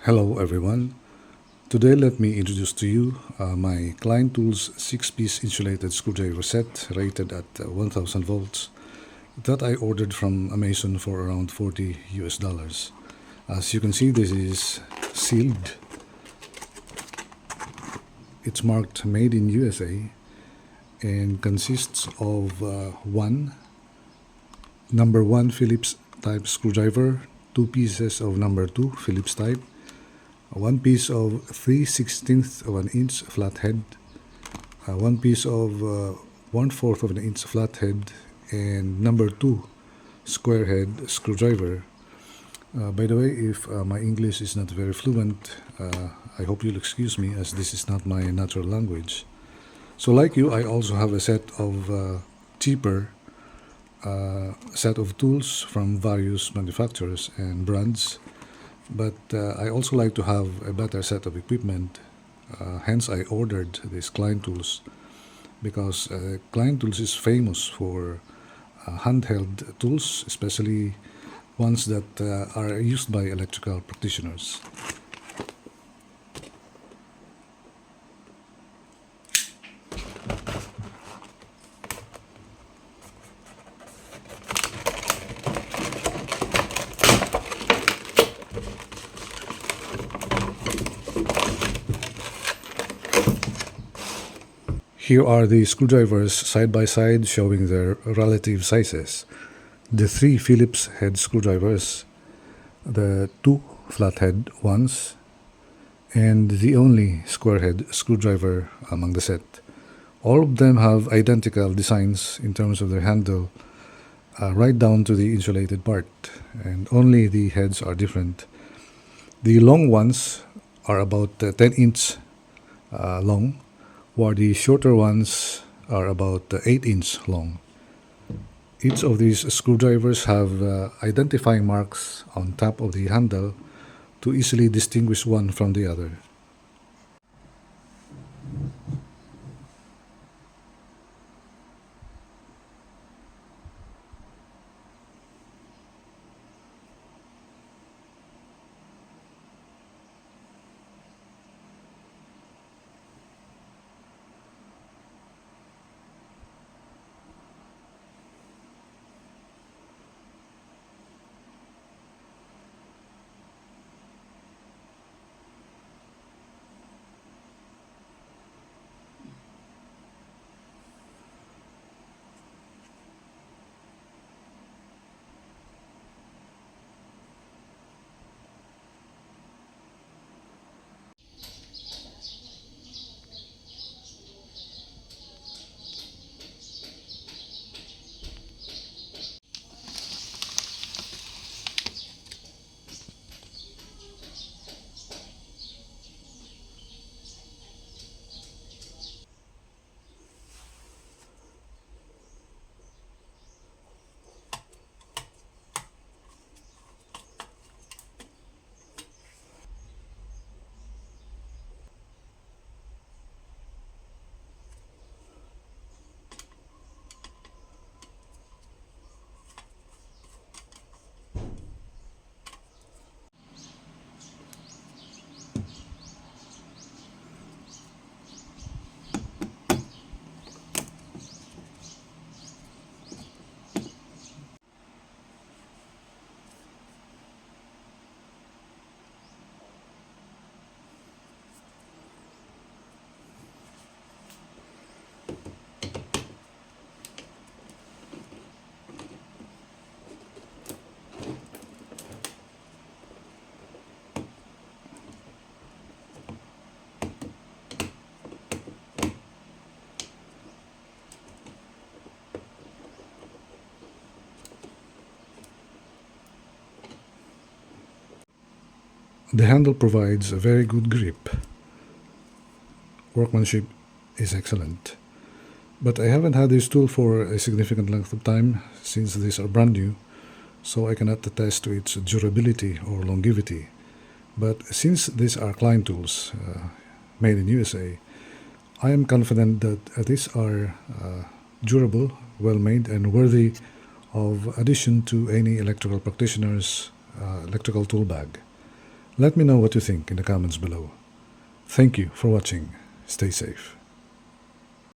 Hello everyone. Today let me introduce to you my Klein Tools 6-piece insulated screwdriver set rated at 1000 volts that I ordered from Amazon for around $40. As you can see, this is sealed. It's marked made in USA and consists of one number 1 Phillips type screwdriver, 2 pieces of number 2 Phillips type, 1 piece of 3/16 of an inch flathead, 1 piece of 1/4 of an inch flathead, and number 2 square head screwdriver. By the way, if my English is not very fluent, I hope you'll excuse me as this is not my natural language. So like you, I also have a set of cheaper set of tools from various manufacturers and brands, but I also like to have a better set of equipment. Hence I ordered these Klein tools because Klein tools is famous for handheld tools, especially ones that are used by electrical practitioners. Here are the screwdrivers side by side showing their relative sizes. The 3 Phillips head screwdrivers, the 2 flathead ones, and the only square head screwdriver among the set. All of them have identical designs in terms of their handle, right down to the insulated part, and only the heads are different. The long ones are about 10-inch long, while the shorter ones are about 8-inch long. Each of these screwdrivers have identifying marks on top of the handle to easily distinguish one from the other. The handle provides a very good grip. Workmanship is excellent. But I haven't had this tool for a significant length of time since these are brand new, so I cannot attest to its durability or longevity. But since these are Klein tools made in USA, I am confident that these are durable, well made, and worthy of addition to any electrical practitioner's electrical tool bag. Let me know what you think in the comments below. Thank you for watching. Stay safe.